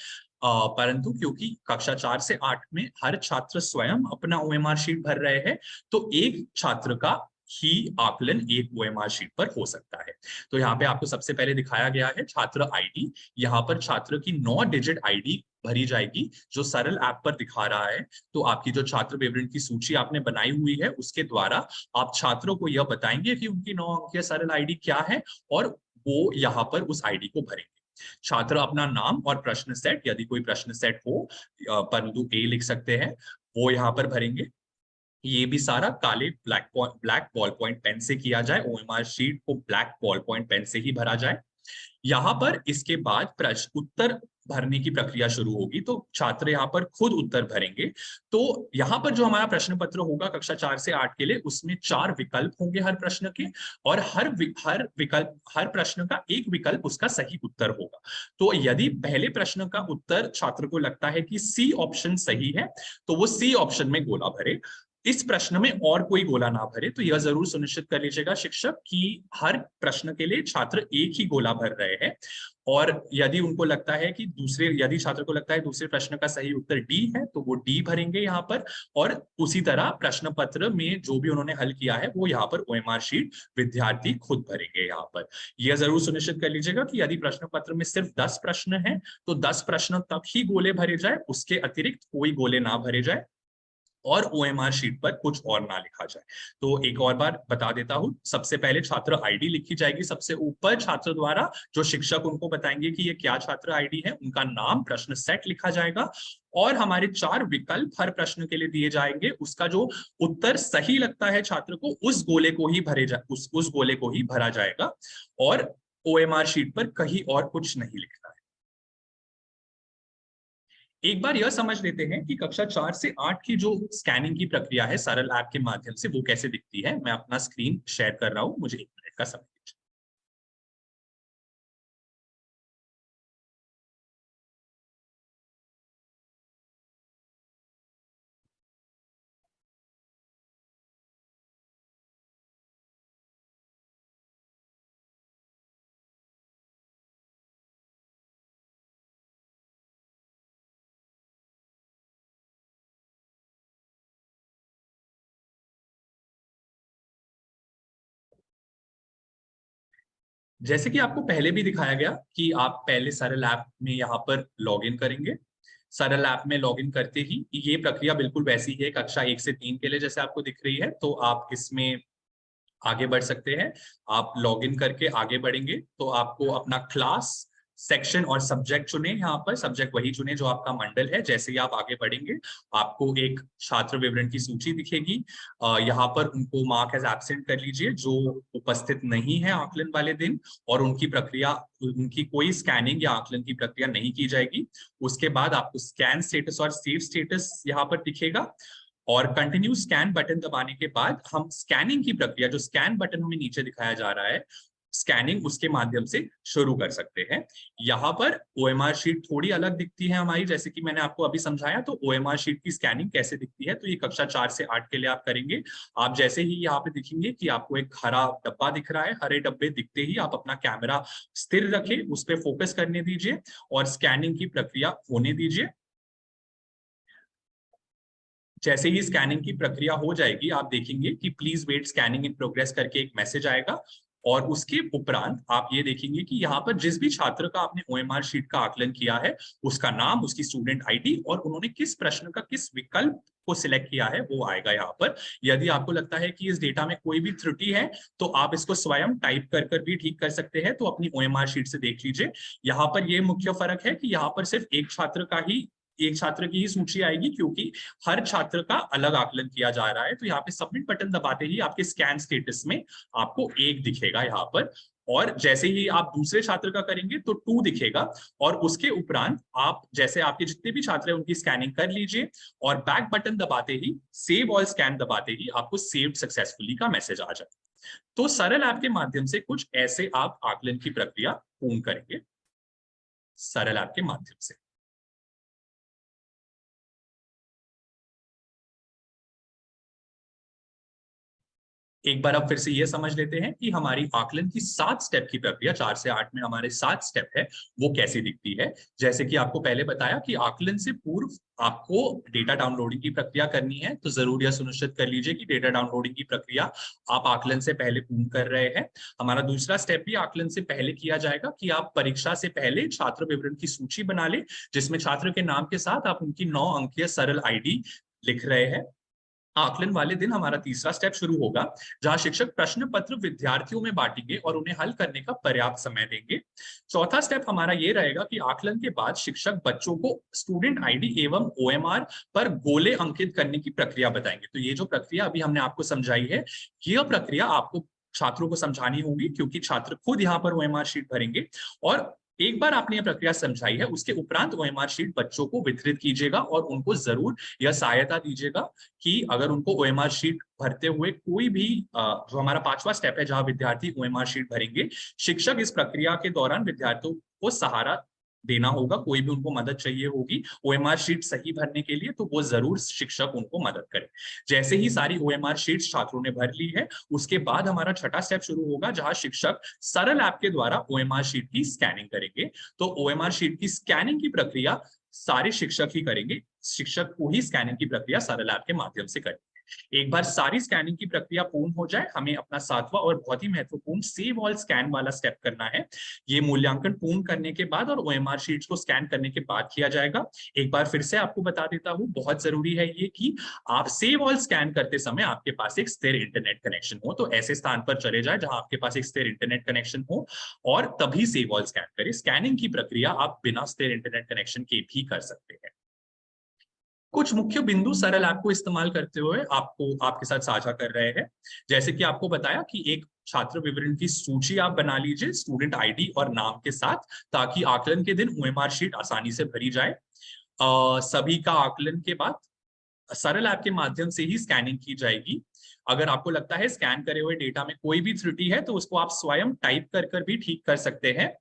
परंतु क्योंकि कक्षा 4 से 8 में हर छात्र स्वयं अपना ओएमआर शीट भर रहे हैं, तो एक छात्र का ही आकलन एक ओएमआर शीट पर हो सकता है। तो यहाँ पे आपको सबसे पहले दिखाया गया है छात्र आईडी। यहाँ पर छात्र की 9 डिजिट आईडी भरी जाएगी जो सरल ऐप पर दिखा रहा है। तो आपकी जो छात्र विवरण की सूची आपने बनाई हुई है उसके द्वारा आप छात्रों को यह बताएंगे कि उनकी 9 अंकीय सरल आईडी क्या है और वो यहाँ पर उस आईडी को भरेंगे। छात्र अपना नाम और प्रश्न सेट, यदि कोई प्रश्न सेट हो परंतु ए लिख सकते हैं, वो यहाँ पर भरेंगे। ये भी सारा काले ब्लैक बॉल पॉइंट पेन से किया जाए, ओएमआर शीट को ब्लैक बॉल पॉइंट पेन से ही भरा जाए। यहाँ पर इसके बाद प्रश्न उत्तर भरने की प्रक्रिया शुरू होगी, तो छात्र यहाँ पर खुद उत्तर भरेंगे। तो यहाँ पर जो हमारा प्रश्न पत्र होगा कक्षा 4 से 8 के लिए, उसमें 4 विकल्प होंगे हर प्रश्न के, और हर प्रश्न का एक विकल्प उसका सही उत्तर होगा। तो यदि पहले प्रश्न का उत्तर छात्र को लगता है कि सी ऑप्शन सही है, तो वो सी ऑप्शन में गोला भरे। इस प्रश्न में और कोई गोला ना भरे। तो यह जरूर सुनिश्चित कर लीजिएगा शिक्षक कि हर प्रश्न के लिए छात्र एक ही गोला भर रहे हैं। और यदि उनको लगता है कि यदि छात्र को लगता है दूसरे प्रश्न का सही उत्तर डी है, तो वो डी भरेंगे यहाँ पर। और उसी तरह प्रश्न पत्र में जो भी उन्होंने हल किया है वो यहाँ पर ओएमआर शीट विद्यार्थी खुद भरेंगे यहाँ पर। यह जरूर सुनिश्चित कर लीजिएगा कि यदि प्रश्न पत्र में सिर्फ 10 प्रश्न हैं तो 10 प्रश्न तक ही गोले भरे जाए, उसके अतिरिक्त कोई गोले ना भरे जाए और ओएमआर शीट पर कुछ और ना लिखा जाए। तो एक और बार बता देता हूं, सबसे पहले छात्र आईडी लिखी जाएगी सबसे ऊपर छात्र द्वारा, जो शिक्षक उनको बताएंगे कि ये क्या छात्र आईडी है, उनका नाम, प्रश्न सेट लिखा जाएगा और हमारे 4 विकल्प हर प्रश्न के लिए दिए जाएंगे। उसका जो उत्तर सही लगता है छात्र को, उस गोले को ही उस गोले को ही भरा जाएगा और ओएमआर शीट पर कहीं और कुछ नहीं लिखना है। एक बार यह समझ लेते हैं कि कक्षा 4 से 8 की जो स्कैनिंग की प्रक्रिया है सरल ऐप के माध्यम से, वो कैसे दिखती है। मैं अपना स्क्रीन शेयर कर रहा हूं, मुझे 1 मिनट का समय दीजिए। जैसे कि आपको पहले भी दिखाया गया कि आप पहले सरल ऐप में यहाँ पर लॉगिन करेंगे। सरल ऐप में लॉगिन करते ही ये प्रक्रिया बिल्कुल वैसी है कक्षा 1 से 3 के लिए जैसे आपको दिख रही है। तो आप इसमें आगे बढ़ सकते हैं। आप लॉगिन करके आगे बढ़ेंगे तो आपको अपना क्लास, सेक्शन और सब्जेक्ट चुने। यहाँ पर सब्जेक्ट वही चुने जो आपका मंडल है। जैसे ही आप आगे बढ़ेंगे आपको एक छात्र विवरण की सूची दिखेगी। यहाँ पर उनको मार्क एज एब्सेंट कर लीजिए जो उपस्थित नहीं है आकलन वाले दिन, और उनकी कोई स्कैनिंग या आकलन की प्रक्रिया नहीं की जाएगी। उसके बाद आपको स्कैन स्टेटस और सेव स्टेटस यहाँ पर दिखेगा और कंटिन्यू स्कैन बटन दबाने के बाद हम स्कैनिंग की प्रक्रिया, जो स्कैन बटन हमें नीचे दिखाया जा रहा है, स्कैनिंग उसके माध्यम से शुरू कर सकते हैं। यहाँ पर ओएमआर शीट थोड़ी अलग दिखती है हमारी, जैसे कि मैंने आपको अभी समझाया। तो ओएमआर शीट की स्कैनिंग कैसे दिखती है, तो ये कक्षा 4 से 8 के लिए आप करेंगे। आप जैसे ही यहाँ पे दिखेंगे कि आपको एक हरा डब्बा दिख रहा है, हरे डब्बे दिखते ही आप अपना कैमरा स्थिर रखें, उस पर फोकस करने दीजिए और स्कैनिंग की प्रक्रिया होने दीजिए। जैसे ही स्कैनिंग की प्रक्रिया हो जाएगी आप देखेंगे कि please wait scanning in progress करके एक मैसेज आएगा। और उसके उपरांत आप ये देखेंगे कि यहाँ पर जिस भी छात्र का आपने ओएमआर शीट का आकलन किया है, उसका नाम, उसकी स्टूडेंट आईडी और उन्होंने किस प्रश्न का किस विकल्प को सिलेक्ट किया है वो आएगा यहाँ पर। यदि आपको लगता है कि इस डेटा में कोई भी त्रुटि है तो आप इसको स्वयं टाइप कर भी ठीक कर सकते हैं। तो अपनी ओएमआर शीट से देख लीजिए। यहाँ पर ये मुख्य फर्क है कि यहाँ पर सिर्फ एक छात्र की ही सूची आएगी, क्योंकि हर छात्र का अलग आकलन किया जा रहा है। तो यहाँ पे सबमिट बटन दबाते ही आपके स्कैन स्टेटस में आपको 1 दिखेगा यहाँ पर, और जैसे ही आप दूसरे छात्र का करेंगे तो 2 दिखेगा। और उसके उपरांत आप जैसे आपके जितने भी छात्र हैं उनकी स्कैनिंग कर लीजिए और बैक बटन दबाते ही, सेव ऑल स्कैन दबाते ही आपको सेव्ड सक्सेसफुली का मैसेज आ जाए। तो सरल ऐप के माध्यम से कुछ ऐसे आप आकलन की प्रक्रिया पूर्ण करेंगे सरल ऐप के माध्यम से। एक बार अब फिर से ये समझ लेते हैं कि हमारी आकलन की 7 स्टेप की प्रक्रिया, 4 से 8 में हमारे 7 स्टेप है, वो कैसी दिखती है। जैसे कि आपको पहले बताया कि आकलन से पूर्व आपको डेटा डाउनलोडिंग की प्रक्रिया करनी है, तो जरूर यह सुनिश्चित कर लीजिए कि डेटा डाउनलोडिंग की प्रक्रिया आप आकलन से पहले पूर्ण कर रहे हैं। हमारा दूसरा स्टेप भी आकलन से पहले किया जाएगा कि आप परीक्षा से पहले छात्र विवरण की सूची बना ले, जिसमें छात्र के नाम के साथ आप उनकी 9 अंकीय सरल आईडी लिख रहे हैं। आकलन वाले दिन हमारा तीसरा स्टेप शुरू होगा, जहां शिक्षक प्रश्न पत्र विद्यार्थियों में बांटेंगे और उन्हें हल करने का पर्याप्त समय देंगे। चौथा स्टेप हमारा ये रहेगा कि आकलन के बाद शिक्षक बच्चों को स्टूडेंट आईडी एवं ओएमआर पर गोले अंकित करने की प्रक्रिया बताएंगे। तो ये जो प्रक्रिया अभी हमने आपको समझाई है, यह प्रक्रिया आपको छात्रों को समझानी होगी, क्योंकि छात्र खुद यहाँ पर ओएमआर शीट भरेंगे। और एक बार आपने यह प्रक्रिया समझाई है, उसके उपरांत ओएमआर शीट बच्चों को वितरित कीजिएगा और उनको जरूर यह सहायता दीजिएगा कि अगर उनको ओएमआर शीट भरते हुए कोई भी जो हमारा 5वां स्टेप है, जहां विद्यार्थी ओएमआर शीट भरेंगे, शिक्षक इस प्रक्रिया के दौरान विद्यार्थियों को सहारा देना होगा। कोई भी उनको मदद चाहिए होगी ओएमआर शीट सही भरने के लिए, तो वो जरूर शिक्षक उनको मदद करे। जैसे ही सारी ओएमआर शीट छात्रों ने भर ली है, उसके बाद हमारा छठा स्टेप शुरू होगा, जहां शिक्षक सरल ऐप के द्वारा ओएमआर शीट की स्कैनिंग करेंगे। तो ओएमआर शीट की स्कैनिंग की प्रक्रिया सारे शिक्षक ही करेंगे, शिक्षक को ही स्कैनिंग की प्रक्रिया सरल ऐप के माध्यम से करेंगे। एक बार सारी स्कैनिंग की प्रक्रिया पूर्ण हो जाए, हमें अपना 7वां और बहुत ही महत्वपूर्ण सेव ऑल स्कैन वाला स्टेप करना है। ये मूल्यांकन पूर्ण करने के बाद और ओएमआर शीट्स को स्कैन करने के बाद किया जाएगा। एक बार फिर से आपको बता देता हूं, बहुत जरूरी है ये कि आप सेव ऑल स्कैन करते समय आपके पास एक स्थिर इंटरनेट कनेक्शन हो। तो ऐसे स्थान पर चले जाए जहां आपके पास एक स्थिर इंटरनेट कनेक्शन हो और तभी सेव ऑल स्कैन करें। स्कैनिंग की प्रक्रिया आप बिना स्थिर इंटरनेट कनेक्शन के भी कर सकते हैं। कुछ मुख्य बिंदु सरल ऐप को इस्तेमाल करते हुए आपको आपके साथ साझा कर रहे हैं। जैसे कि आपको बताया कि एक छात्र विवरण की सूची आप बना लीजिए स्टूडेंट आईडी और नाम के साथ, ताकि आकलन के दिन ओएमआर शीट आसानी से भरी जाए। सभी का आकलन के बाद सरल ऐप के माध्यम से ही स्कैनिंग की जाएगी। अगर आपको लगता है स्कैन करे हुए डेटा में कोई भी त्रुटि है, तो उसको आप स्वयं टाइप कर भी ठीक कर सकते हैं।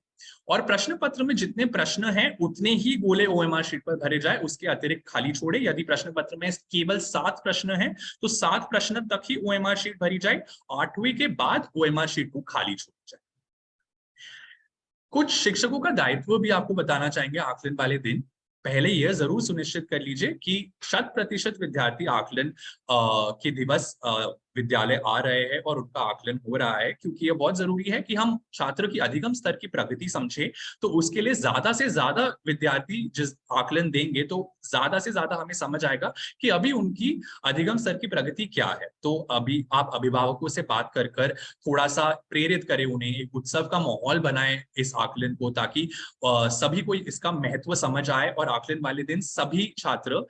और प्रश्न पत्र में जितने प्रश्न हैं उतने ही गोले ओएमआर शीट पर भरे जाए, उसके अतिरिक्त खाली छोड़े। यदि प्रश्न पत्र में केवल 7 प्रश्न हैं, तो 7 प्रश्न तक ही ओएमआर शीट भरी जाए, 8वें के बाद ओएमआर शीट को खाली छोड़ा जाए। कुछ शिक्षकों का दायित्व भी आपको बताना चाहेंगे आकलन वाले दिन। पहले यह जरूर सुनिश्चित कर लीजिए कि 100% विद्यार्थी आकलन के दिवस विद्यालय आ रहे हैं और उनका आकलन हो रहा है, क्योंकि यह बहुत जरूरी है कि हम छात्र की अधिगम स्तर की प्रगति समझें। तो उसके लिए ज्यादा से ज्यादा विद्यार्थी जिस आकलन देंगे, तो ज्यादा से ज्यादा हमें समझ आएगा कि अभी उनकी अधिगम स्तर की प्रगति क्या है। तो अभी आप अभिभावकों से बात कर थोड़ा सा प्रेरित करें उन्हें, एक उत्सव का माहौल बनाएं इस आकलन को, ताकि सभी को इसका महत्व समझ आए और आकलन वाले दिन सभी छात्र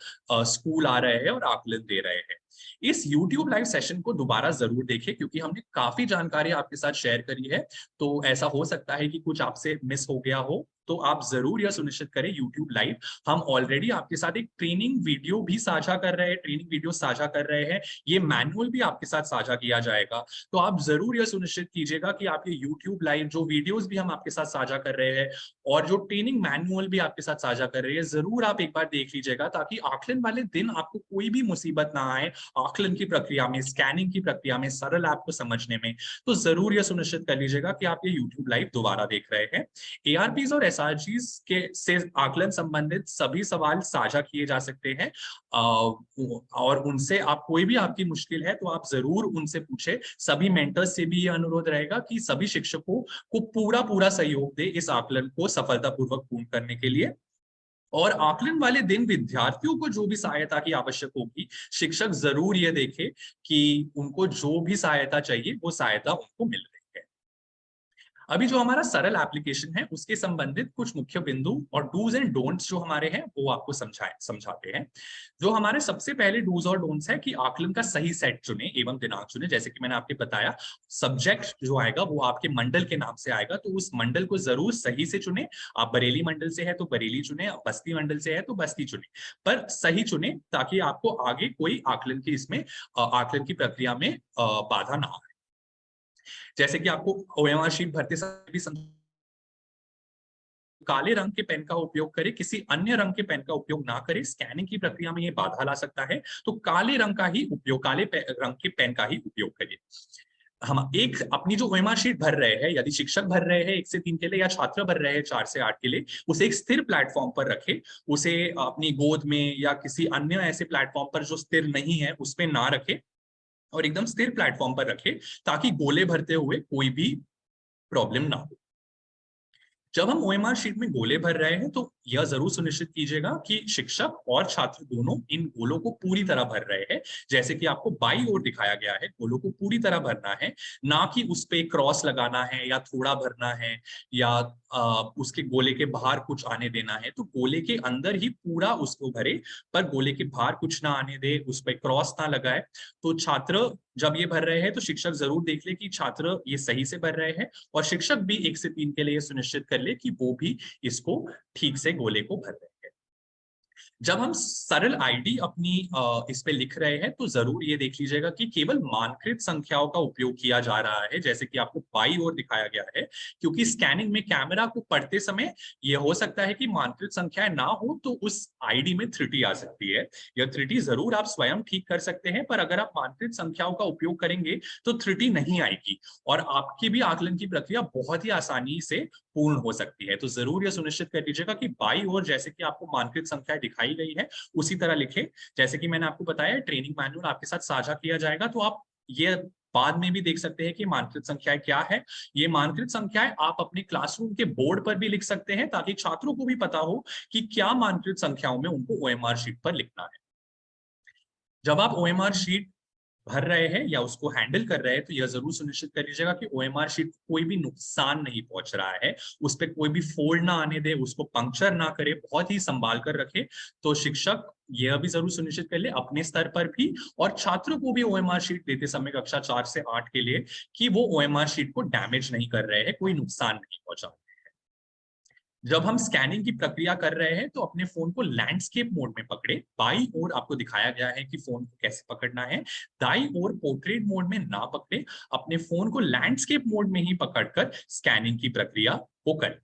स्कूल आ रहे हैं और आकलन दे रहे हैं। इस YouTube लाइव सेशन को दोबारा जरूर देखें, क्योंकि हमने काफी जानकारी आपके साथ शेयर करी है। तो ऐसा हो सकता है कि कुछ आपसे मिस हो गया हो, तो आप जरूर यह सुनिश्चित करें YouTube लाइव। हम ऑलरेडी आपके साथ एक ट्रेनिंग वीडियो भी साझा कर रहे हैं, ट्रेनिंग वीडियो साझा कर रहे हैं। ये मैनुअल भी आपके साथ साझा किया जाएगा। तो आप जरूर यह सुनिश्चित कीजिएगा कि आप ये YouTube लाइव जो वीडियोस भी हम आपके साथ साझा कर रहे हैं और जो ट्रेनिंग मैनुअल भी आपके साथ साझा कर रहे हैं, जरूर आप एक बार देख लीजिएगा, ताकि आकलन वाले दिन आपको कोई भी मुसीबत ना आए आकलन की प्रक्रिया में, स्कैनिंग की प्रक्रिया में, सरल ऐप को समझने में। तो जरूर यह सुनिश्चित कर लीजिएगा कि आप ये YouTube लाइव दोबारा देख रहे हैं। ARPs और SRGs के से आकलन संबंधित सभी सवाल साझा किए जा सकते हैं, और उनसे आप कोई भी आपकी मुश्किल है तो आप जरूर उनसे पूछे। सभी मेंटर्स से भी ये अनुरोध रहेगा कि सभी शिक्षकों को पूरा सहयोग दे इस आकलन को सफलतापूर्वक पूर्ण करने के लिए। और आकलन वाले दिन विद्यार्थियों को जो भी सहायता की आवश्यक होगी, शिक्षक जरूर ये देखे कि उनको जो भी सहायता चाहिए वो सहायता उनको मिल रही है। अभी जो हमारा सरल एप्लीकेशन है, उसके संबंधित कुछ मुख्य बिंदु और डूज एंड डोंट्स जो हमारे हैं वो आपको समझाते हैं। जो हमारे सबसे पहले डूज और डोंट्स है कि आकलन का सही सेट चुने एवं दिनांक चुने। जैसे कि मैंने आपको बताया, सब्जेक्ट जो आएगा वो आपके मंडल के नाम से आएगा, तो उस मंडल को जरूर सही से चुने। आप बरेली मंडल से है तो बरेली चुने, बस्ती मंडल से है तो बस्ती चुने, पर सही चुने, ताकि आपको आगे कोई आकलन की इसमें आकलन की प्रक्रिया में बाधा ना आए। जैसे कि आपको ओएमआर शीट भरते समय भी काले रंग के पेन का उपयोग करें, किसी अन्य रंग के पेन का उपयोग ना करें। स्कैनिंग की प्रक्रिया में ये बाधा ला सकता है, तो काले रंग का ही उपयोग, रंग के पेन का ही उपयोग करिए। हम एक अपनी जो ओएमआर शीट भर रहे हैं, यदि शिक्षक भर रहे हैं 1 से 3 के लिए या छात्र भर रहे हैं 4 से 8 के लिए, उसे एक स्थिर प्लेटफॉर्म पर रखें। उसे अपनी गोद में या किसी अन्य ऐसे प्लेटफॉर्म पर जो स्थिर नहीं है उस पे ना रखें, और एकदम स्थिर प्लेटफॉर्म पर रखें ताकि गोले भरते हुए कोई भी प्रॉब्लम ना हो। जब हम ओएमआर शीट में गोले भर रहे हैं तो यह जरूर सुनिश्चित कीजिएगा कि शिक्षक और छात्र दोनों इन गोलों को पूरी तरह भर रहे हैं। जैसे कि आपको बाई ओर दिखाया गया है, गोलों को पूरी तरह भरना है, ना कि उस पे क्रॉस लगाना है या थोड़ा भरना है या उसके गोले के बाहर कुछ आने देना है। तो गोले के अंदर ही पूरा उसको भरे, पर गोले के बाहर कुछ ना आने दे, उस पर क्रॉस ना लगाए। तो छात्र जब ये भर रहे हैं तो शिक्षक जरूर देख ले कि छात्र ये सही से भर रहे हैं, और शिक्षक भी 1 से 3 के लिए सुनिश्चित कर ले कि वो भी इसको ठीक से गोले को भर रहे हैं। जब हम सरल आईडी अपनी इस पे लिख रहे हैं तो जरूर ये देख लीजिएगा कि केवल मानकृत संख्याओं का उपयोग किया जा रहा है, जैसे कि आपको बाई ओर दिखाया गया है, क्योंकि स्कैनिंग में कैमरा को पढ़ते समय यह हो सकता है कि मानकृत संख्याएं ना हो तो उस आईडी में त्रुटि आ सकती है। यह त्रुटि जरूर आप स्वयं ठीक कर सकते हैं, पर अगर आप मानकृत संख्याओं का उपयोग करेंगे तो त्रुटि नहीं आएगी और आपकी भी आकलन की प्रक्रिया बहुत ही आसानी से पूर्ण हो सकती है। तो जरूर यह सुनिश्चित कर लीजिएगा कि बाई ओर जैसे कि आपको मानकृत संख्याएं दिखाई गई है उसी तरह लिखे। जैसे कि मैंने आपको बताया, ट्रेनिंग मैनुअल आपके साथ साझा किया जाएगा, तो आप ये बाद में भी देख सकते हैं कि मानकृत संख्याएं क्या है। ये मानकृत संख्याएं आप अपने क्लासरूम के बोर्ड पर भी लिख सकते हैं ताकि छात्रों को भी पता हो कि क्या मानकृत संख्याओं में उनको ओएमआर शीट पर लिखना है। जब आप ओएमआर शीट भर रहे हैं या उसको हैंडल कर रहे हैं तो यह जरूर सुनिश्चित कर लीजिएगा कि ओएमआर शीट को कोई भी नुकसान नहीं पहुंच रहा है, उस पर कोई भी फोल्ड ना आने दे, उसको पंक्चर ना करे, बहुत ही संभाल कर रखे। तो शिक्षक यह भी जरूर सुनिश्चित कर ले अपने स्तर पर भी और छात्रों को भी ओएमआर शीट देते समय कक्षा 4 से 8 के लिए कि वो ओएमआर शीट को डैमेज नहीं कर रहे हैं, कोई नुकसान नहीं पहुंचा। जब हम स्कैनिंग की प्रक्रिया कर रहे हैं तो अपने फोन को लैंडस्केप मोड में पकड़े। बाई ओर आपको दिखाया गया है कि फोन को कैसे पकड़ना है, दाई ओर पोर्ट्रेट मोड में ना पकड़े, अपने फोन को लैंडस्केप मोड में ही पकड़कर स्कैनिंग की प्रक्रिया को करें।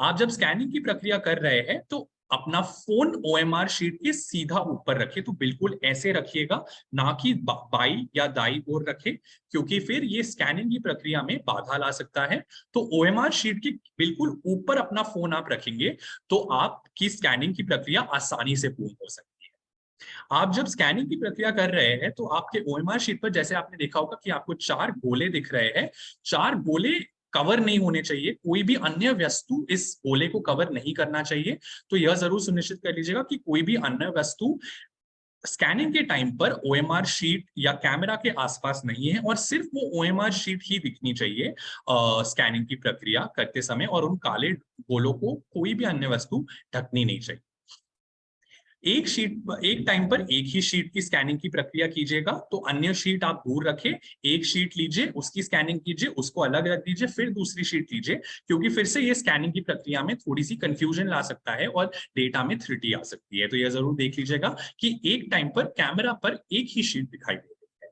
आप जब स्कैनिंग की प्रक्रिया कर रहे हैं तो अपना फोन ओएमआर शीट के सीधा ऊपर रखे, तो बिल्कुल ऐसे रखिएगा, ना कि बाई या दाई ओर रखे, क्योंकि फिर ये स्कैनिंग की प्रक्रिया में बाधा ला सकता है। तो ओएमआर शीट के बिल्कुल ऊपर अपना फोन आप रखेंगे तो आपकी स्कैनिंग की प्रक्रिया आसानी से पूर्ण हो सकती है। आप जब स्कैनिंग की प्रक्रिया कर रहे हैं तो आपके ओएमआर शीट पर जैसे आपने देखा होगा कि आपको 4 गोले दिख रहे हैं। 4 गोले कवर नहीं होने चाहिए, कोई भी अन्य वस्तु इस गोले को कवर नहीं करना चाहिए। तो यह जरूर सुनिश्चित कर लीजिएगा कि कोई भी अन्य वस्तु स्कैनिंग के टाइम पर ओएमआर शीट या कैमरा के आसपास नहीं है और सिर्फ वो ओएमआर शीट ही दिखनी चाहिए स्कैनिंग की प्रक्रिया करते समय, और उन काले गोलों को कोई भी अन्य वस्तु ढकनी नहीं चाहिए। एक टाइम पर एक ही शीट की स्कैनिंग की प्रक्रिया कीजिएगा, तो अन्य शीट आप दूर रखें। एक शीट लीजिए, उसकी स्कैनिंग कीजिए, उसको अलग रख दीजिए, फिर दूसरी शीट लीजिए, क्योंकि फिर से ये स्कैनिंग की प्रक्रिया में थोड़ी सी कंफ्यूजन ला सकता है और डेटा में त्रुटि आ सकती है। तो यह जरूर देख लीजिएगा कि एक टाइम पर कैमरा पर एक ही शीट दिखाई दे रही है।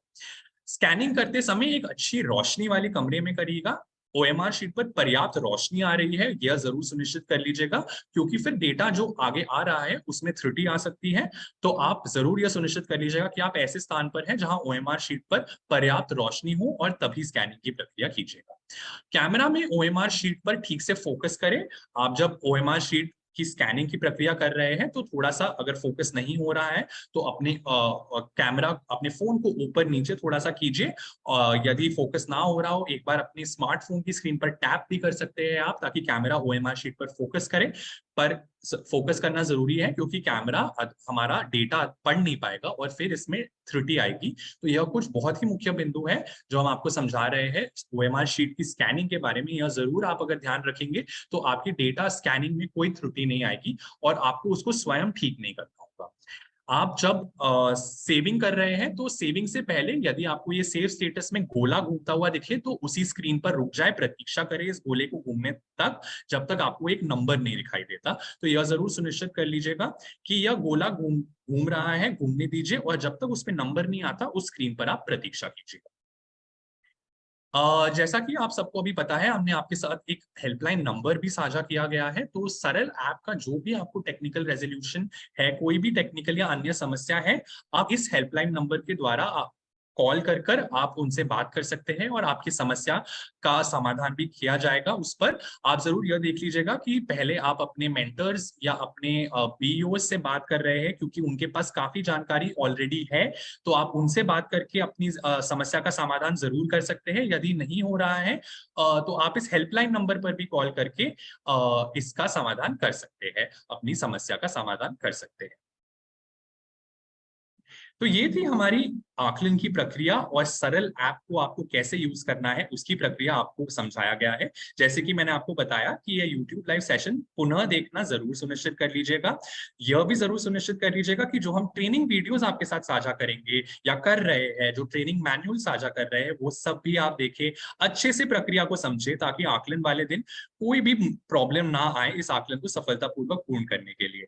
स्कैनिंग करते समय एक अच्छी रोशनी वाले कमरे में करिएगा। ओएमआर शीट पर पर्याप्त रोशनी आ रही है यह जरूर सुनिश्चित कर लीजिएगा, क्योंकि फिर डेटा जो आगे आ रहा है उसमें त्रुटि आ सकती है। तो आप जरूर यह सुनिश्चित कर लीजिएगा कि आप ऐसे स्थान पर हैं जहां ओएमआर शीट पर पर्याप्त रोशनी हो और तभी स्कैनिंग की प्रक्रिया कीजिएगा। कैमरा में ओएमआर शीट पर ठीक से फोकस करें। आप जब ओएमआर शीट की स्कैनिंग की प्रक्रिया कर रहे हैं तो थोड़ा सा अगर फोकस नहीं हो रहा है तो अपने कैमरा अपने फोन को ऊपर नीचे थोड़ा सा कीजिए। यदि फोकस ना हो रहा हो, एक बार अपने स्मार्टफोन की स्क्रीन पर टैप भी कर सकते हैं आप, ताकि कैमरा ओएमआर शीट पर फोकस करे। पर फोकस करना जरूरी है क्योंकि कैमरा हमारा डेटा पढ़ नहीं पाएगा और फिर इसमें त्रुटि आएगी। तो यह कुछ बहुत ही मुख्य बिंदु है जो हम आपको समझा रहे हैं ओएमआर शीट की स्कैनिंग के बारे में। यह जरूर आप अगर ध्यान रखेंगे तो आपकी डेटा स्कैनिंग में कोई त्रुटि नहीं आएगी और आपको उसको स्वयं ठीक नहीं करना होगा। आप जब सेविंग कर रहे हैं तो सेविंग से पहले यदि आपको ये सेव स्टेटस में गोला घूमता हुआ दिखे तो उसी स्क्रीन पर रुक जाए, प्रतीक्षा करें इस गोले को घूमने तक जब तक आपको एक नंबर नहीं दिखाई देता। तो यह जरूर सुनिश्चित कर लीजिएगा कि यह गोला घूम घूम रहा है, घूमने दीजिए, और जब तक उस पर नंबर नहीं आता उस स्क्रीन पर आप प्रतीक्षा कीजिएगा। जैसा कि आप सबको अभी पता है, हमने आपके साथ एक हेल्पलाइन नंबर भी साझा किया गया है। तो सरल ऐप का जो भी आपको टेक्निकल रेज़ोल्यूशन है, कोई भी टेक्निकल या अन्य समस्या है, आप इस हेल्पलाइन नंबर के द्वारा आप कॉल कर कर आप उनसे बात कर सकते हैं और आपकी समस्या का समाधान भी किया जाएगा उस पर। आप ज़रूर यह देख लीजिएगा कि पहले आप अपने मेंटर्स या अपने बीईओज़ से बात कर रहे हैं, क्योंकि उनके पास काफ़ी जानकारी ऑलरेडी है। तो आप उनसे बात करके अपनी समस्या का समाधान ज़रूर कर सकते हैं। यदि नहीं हो रहा है तो आप इस हेल्पलाइन नंबर पर भी कॉल करके इसका समाधान कर सकते हैं, अपनी समस्या का समाधान कर सकते हैं। तो ये थी हमारी आकलन की प्रक्रिया और सरल ऐप को आपको कैसे यूज़ करना है, उसकी प्रक्रिया आपको समझाया गया है। जैसे कि मैंने आपको बताया कि ये यूट्यूब लाइव सेशन पुनः देखना ज़रूर सुनिश्चित कर लीजिएगा। यह भी ज़रूर सुनिश्चित कर लीजिएगा कि जो हम ट्रेनिंग वीडियोज़ आपके साथ साझा करेंगे या कर रहे हैं, जो ट्रेनिंग मैनुअल साझा कर रहे हैं, वो सब भी आप देखें, अच्छे से प्रक्रिया को समझें, ताकि आकलन वाले दिन कोई भी प्रॉब्लम ना आए इस आकलन को सफलतापूर्वक पूर्ण करने के लिए।